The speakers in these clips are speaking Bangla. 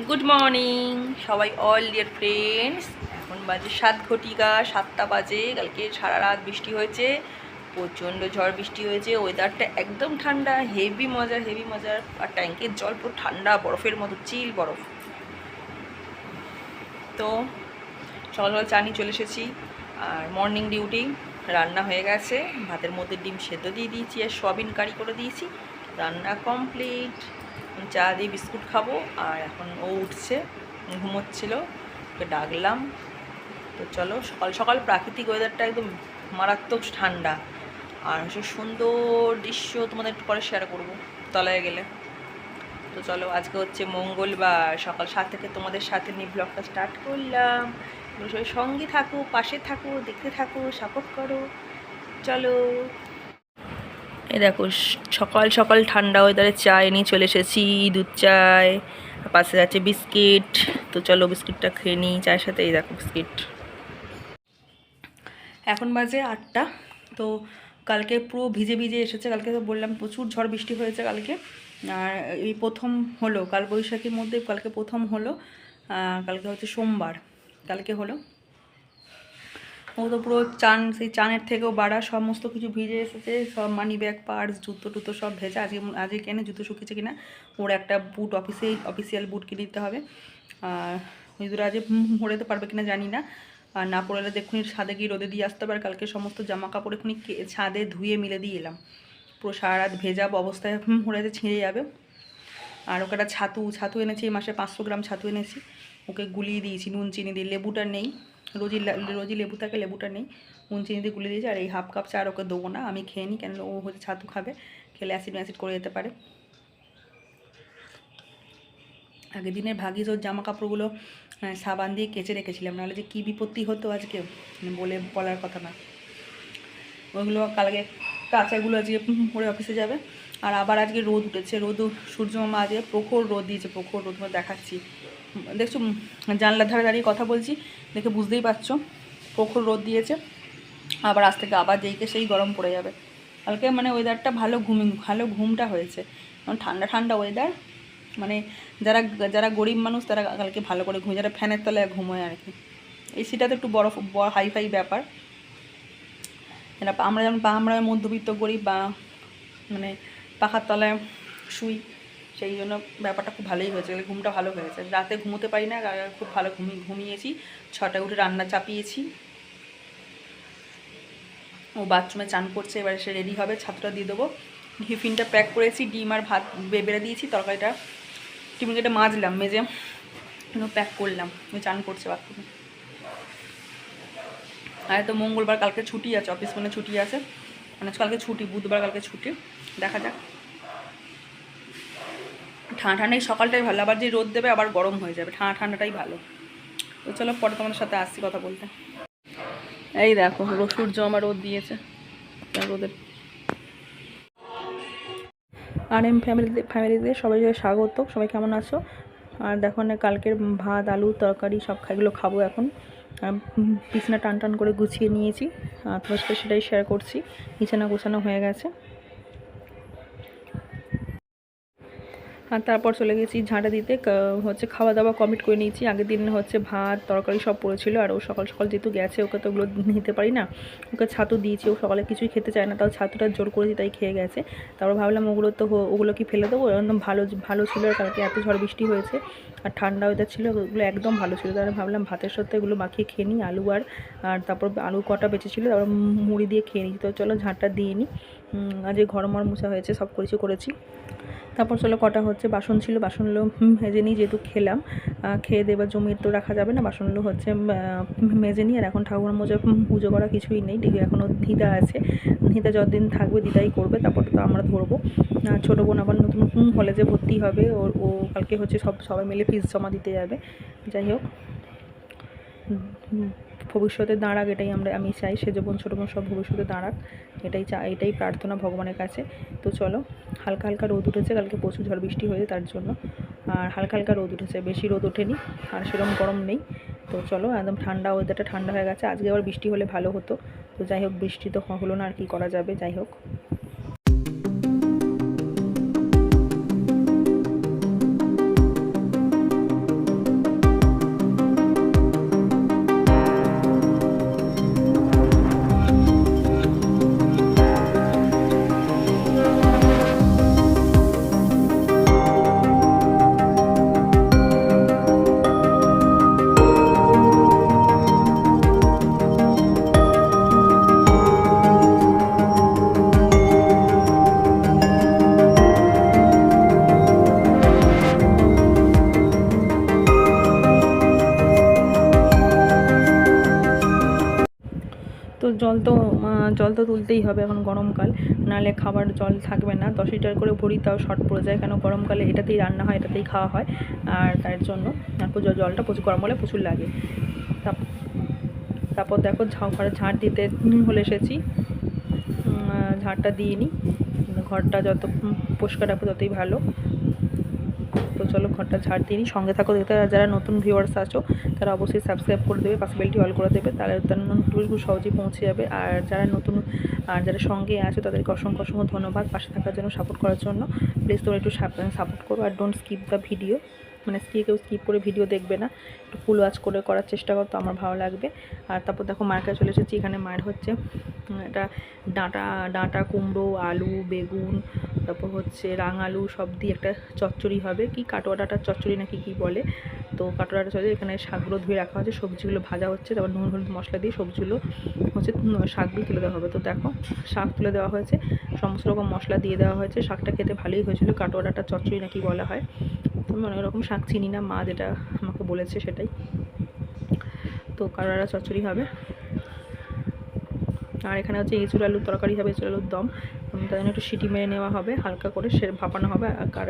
গুড মর্নিং সবাই, অল ডিয়ার ফ্রেন্ডস। এখন বাজে 7 ঘটিকা, 7টা বাজে। কালকে সারা রাত বৃষ্টি হয়েছে, প্রচণ্ড ঝড় বৃষ্টি হয়েছে। ওয়েদারটা একদম ঠান্ডা, হেভি মজার হেভি মজার। আর ট্যাঙ্কের জল পুরো ঠান্ডা, বরফের মতো চিল বরফ। তো সকাল সকাল চা নিয়ে চলে এসেছি। আর মর্নিং ডিউটি রান্না হয়ে গেছে। ভাতের মধ্যে ডিম সেদ্ধ দিয়ে দিয়েছি আর সয়াবিন কারি করে দিয়েছি। রান্না কমপ্লিট। চা দিয়ে বিস্কুট খাবো। আর এখন ও উঠছে, ঘুমোচ্ছিল, ওকে ডাকলাম। তো চলো, সকাল সকাল প্রাকৃতিক ওয়েদারটা একদম মারাত্মক ঠান্ডা। আর হচ্ছে সুন্দর দৃশ্য তোমাদের একটু পরে শেয়ার করবো তলায় গেলে। তো চলো, আজকে হচ্ছে মঙ্গলবার, সকাল 7 থেকে তোমাদের সাথে নিয়ে ব্লগটা স্টার্ট করলাম। তোমরা সবাই সঙ্গে থাকো, পাশে থাকো, দেখতে থাকো, সাপোর্ট করো। চলো। এই দেখো, সকাল সকাল ঠান্ডা ওয়েদারে চা নিয়ে চলে এসেছি, দুধ চায়, পাশে আছে বিস্কিট। তো চলো বিস্কিটটা খেয়ে নিই চায়ের সাথে। এই দেখো বিস্কিট। এখন বাজে 8টা। তো কালকে পুরো ভিজে ভিজে এসেছে। কালকে তো বললাম প্রচুর ঝড় বৃষ্টি হয়েছে কালকে। আর এই প্রথম হলো, কাল বৈশাখীর মধ্যে কালকে প্রথম হলো। কালকে হচ্ছে সোমবার, কালকে হলো। ও তো পুরো সেই চানের থেকেও বাড়া সমস্ত কিছু ভিজে এসেছে। সব মানি ব্যাগ, পার্স, জুতো টুতো সব ভেজা। আজকে কেনে জুতো শুকিয়েছে কিনা। ওর একটা বুট, অফিসিয়াল বুট কিনে দিতে হবে। আর ওই দুটো আজকে পড়তে পারবে কিনা জানি না। আর না পড়লে দেখুনি ছাদে গিয়ে রোদে দিয়ে আসতে হবে। আর কালকে সমস্ত জামা কাপড় এখুনি ছাদে ধুয়ে মিলে দিয়ে এলাম। পুরো সারা রাত ভেজা অবস্থায় পড়েতে ছিঁড়ে যাবে। আর ওকে একটা ছাতু এনেছি, এই মাসে 500 গ্রাম ছাতু এনেছি। ওকে গুলিয়ে দিয়েছি নুন চিনি দিয়ে। লেবুটা নেই, রোজই লেবু থাকে, লেবুটা নেই। নুন চিনি দিয়ে গুলিয়ে দিয়েছি। আর এই হাফ কাপ চা আর ওকে দেবো না, আমি খেয়ে নিই। কেন ও হচ্ছে ছাতু খাবে, খেলে অ্যাসিড করে যেতে পারে। আগের দিনের ভাগিস ওর জামা কাপড়গুলো সাবান দিয়ে কেচে রেখেছিলাম, নাহলে যে কী বিপত্তি হতো আজকে বলার কথা না। ওইগুলো কালকে কাঁচাগুলো আজকে পরে অফিসে যাবে। আর আবার আজকে রোদ উঠেছে, সূর্যমামা আজকে প্রখর রোদ দিয়েছে, প্রখর রোদ দেখাচ্ছি। দেখছো, জানলার ধারে দাঁড়িয়ে কথা বলছি, দেখে বুঝতেই পারছো প্রখর রোদ দিয়েছে। আবার আজ থেকে আবার যেইকে সেই গরম পড়ে যাবে। কালকে মানে ওয়েদারটা ভালো ঘুমটা হয়েছে। কারণ ঠান্ডা ঠান্ডা ওয়েদার, মানে যারা যারা গরিব মানুষ তারা কালকে ভালো করে ঘুমোয়, যারা ফ্যানের তলায় ঘুমোয় আর কি। এসিটা তো একটু বড় হাইফাই ব্যাপার। আমরা মধ্যবিত্ত গরিব বা মানে পাখার তলায় শুই, সেই জন্য ব্যাপারটা খুব ভালোই হয়েছে। ঘুমটা ভালো হয়েছে, রাতে ঘুমোতে পারি না, খুব ভালো ঘুমিয়েছি। 6টায় উঠে রান্না চাপিয়েছি। ও বাথরুমে চান করছে, এবার সে রেডি হবে, ছাতুটা দিয়ে দেবো। টিফিনটা প্যাক করেছি, ডিম আর ভাত বেড়ে দিয়েছি। তরকারিটা টিফিনটা মাজলাম, মেজে প্যাক করলাম। ওই চান করছে বাথরুমে। আর তো মঙ্গলবার, কালকে ছুটি আছে, অফিস মানে ছুটি আছে, মানে কালকে ছুটি, বুধবার কালকে ছুটি। দেখা যাক। ঠান্ডাই সকালটাই ভালো, আবার যে রোদ দেবে আবার গরম হয়ে যাবে। ঠান্ডাটাই ভালো। তো চলো পরে তোমাদের সাথে আসছি কথা বলতে। এই দেখো সূর্য আমার রোদ দিয়েছে, রোদের। আর এম ফ্যামিলিতে সবাই স্বাগত। সবাই কেমন আছো? আর দেখো না, কালকের ভাত, আলু তরকারি সব এগুলো খাবো এখন। বিছানা টান করে গুছিয়ে নিয়েছি, আর তোমার সাথে সেটাই শেয়ার করছি। বিছানা গোছানো হয়ে গেছে। আর তারপর চলে গেছি ঝাঁটা দিতে। হচ্ছে খাওয়া দাওয়া কমপ্লিট করে নিয়েছি। আগের দিন হচ্ছে ভাত তরকারি সব পড়েছিল। আর ও সকাল সকাল যেহেতু গেছে, ওকে তো ওগুলো নিতে পারি না। ওকে ছাতু দিয়েছি, ও সকালে কিছুই খেতে চায় না, তাও ছাতুটা জোর করেছি, তাই খেয়ে গেছে। তারপর ভাবলাম ওগুলো কি ফেলে দেবো, একদম ভালো ছিল। আর কালকে এত ঝড় বৃষ্টি হয়েছে আর ঠান্ডা ওয়েদার ছিল, ওগুলো একদম ভালো ছিল। তারপরে ভাবলাম ভাতের সাথে এগুলো মাখিয়ে খেয়ে নিই, আলু আর তারপর আলু কটা বেঁচেছিলো, তারপর মুড়ি দিয়ে খেয়ে নিই। তো চলো ঝাঁটটা দিয়ে নিই। আজকে ঘরমর মোছা হয়েছে, সব করেছি। তারপর চলো কটা হচ্ছে বাসন ছিল, বাসনগুলো মেজে নিই, যেহেতু খেয়ে দেবার জমিয়ে তো রাখা যাবে না। বাসনগুলো হচ্ছে মেজে নিই। আর এখন ঠাকুর মোজা পুজো করা কিছুই নেই, ঠিক এখনও দিদা আছে। দিদা যতদিন থাকবে দিদাই করবে, তারপর তো আমরা ধরবো। ছোটো বোন আবার নতুন কলেজে ভর্তি হবে, ও কালকে হচ্ছে সবাই মিলে ফিস জমা দিতে যাবে। যাই হোক, ভবিষ্যতে দাঁড়াক, এটাই আমি চাই। সেজো বোন ছোটো বোন সব ভবিষ্যতে দাঁড়াক, এটাই প্রার্থনা ভগবানের কাছে। তো চলো, হালকা হালকা রোদ উঠেছে, কালকে প্রচুর ঝড় বৃষ্টি হয়েছে তার জন্য। আর হালকা হালকা রোদ উঠেছে, বেশি রোদ ওঠেনি, আর সেরকম গরম নেই। তো চলো, একদম ঠান্ডা, ওয়েদারটা ঠান্ডা হয়ে গেছে। আজকে আবার বৃষ্টি হলে ভালো হতো। তো যাই হোক, বৃষ্টি তো হলো না, আর কি করা যাবে। যাই হোক, জল তো তুলতেই হবে, এখন গরমকাল, নাহলে খাবার জল থাকবে না। 10 লিটার করে ভরি, তাও শর্ট পড়ে যায়, কেন গরমকালে এটাতেই রান্না হয়, এটাতেই খাওয়া হয়, আর তার জন্য জলটা প্রচুর গরম হলে প্রচুর লাগে। তারপর দেখো ঘরে ঝাঁট দিতে হলে এসেছি, ঝাঁটটা দিয়ে নিই, ঘরটা যত পরিষ্কার রাখবো ততই ভালো। তো চলো ঘরটা ঝাড় দিয়ে নিই, সঙ্গে থাকো দেখতে। যারা নতুন ভিউয়ার্স আছো তারা অবশ্যই সাবস্ক্রাইব করে দেবে, পাশে বেলটি অল করে দেবে, তাহলে তার নোটিফিকেশন সহজেই পৌঁছে যাবে। আর যারা সঙ্গে আছো তাদেরকে অসংখ্য ধন্যবাদ পাশে থাকার জন্য, সাপোর্ট করার জন্য। প্লিজ তোমরা একটু সাপোর্ট করো, আর ডোন্ট স্কিপ দ্য ভিডিও, মানে কেউ স্কিপ করে ভিডিও দেখবে না, একটু ফুল ওয়াচ করে করার চেষ্টা করো, তো আমার ভালো লাগবে। আর তারপর দেখো মায়ের কাছে চলে এসেছি, এখানে মায়ের হচ্ছে এটা ডাঁটা কুমড়ো, আলু, বেগুন, তারপর হচ্ছে রাঙালু সব দিয়ে একটা চচ্চড়ি হবে, কি কাটোয়া ডাঁটার চচ্চড়ি নাকি কি বলে। তো কাটোয়া ডাঁটা চচ্চড়ি, এখানে শাকগুলো ধুয়ে রাখা হচ্ছে, সবজিগুলো ভাজা হচ্ছে, তারপর নুন হলুদ মশলা দিয়ে সবজিগুলো হচ্ছে শাকগুলো তুলে দেওয়া হবে। তো দেখো শাক তুলে দেওয়া হয়েছে, সমস্ত রকম মশলা দিয়ে দেওয়া হয়েছে, শাকটা খেতে ভালোই হয়েছিল, কাটোয়া ডাঁটার চচ্চড়ি নাকি বলা হয়। তো আমি অনেক রকম শাক চিনি না, মা যেটা আমাকে বলেছে সেটাই। তো কাটোয়া ডাঁটা চচ্চড়ি হবে, আর এখানে হচ্ছে এঁচুড় আলুর তরকারি হবে, এঁচুড় আলুর দম, তার জন্য একটু সিটি মেরে নেওয়া হবে, হালকা করে সে ভাপানো হবে। আর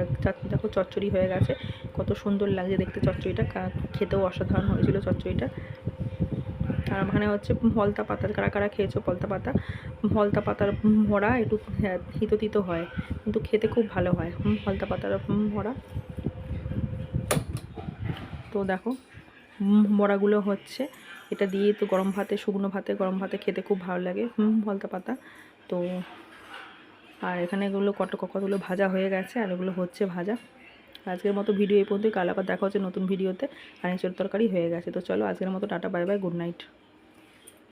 দেখো চচ্চড়ি হয়ে গেছে, কত সুন্দর লাগছে দেখতে চচ্চড়িটা, খেতেও অসাধারণ হয়েছিল চচ্চড়িটা। আর ওখানে হচ্ছে ভলতা পাতা, কারা কারা খেয়েছো ভলতা পাতা, ভলতা পাতার ভরা একটু তিতো হয়, কিন্তু খেতে খুব ভালো হয় ভলতা পাতার ভরা। তো দেখো বড়াগুলো হচ্ছে, এটা দিয়ে তো গরম ভাতে, শুকনো ভাতে, গরম ভাতে খেতে খুব ভালো লাগে ভলতা পাতা। তো আর এখানে এগুলো কতগুলো ভাজা হয়ে গেছে, আর এগুলো হচ্ছে ভাজা। আজকের মতো ভিডিও এই পর্যন্ত, কাল আবার দেখা হচ্ছে নতুন ভিডিওতে। আর এঁচোড় তরকারি হয়ে গেছে। তো চলো আজকের মতো tata, bye bye, good night.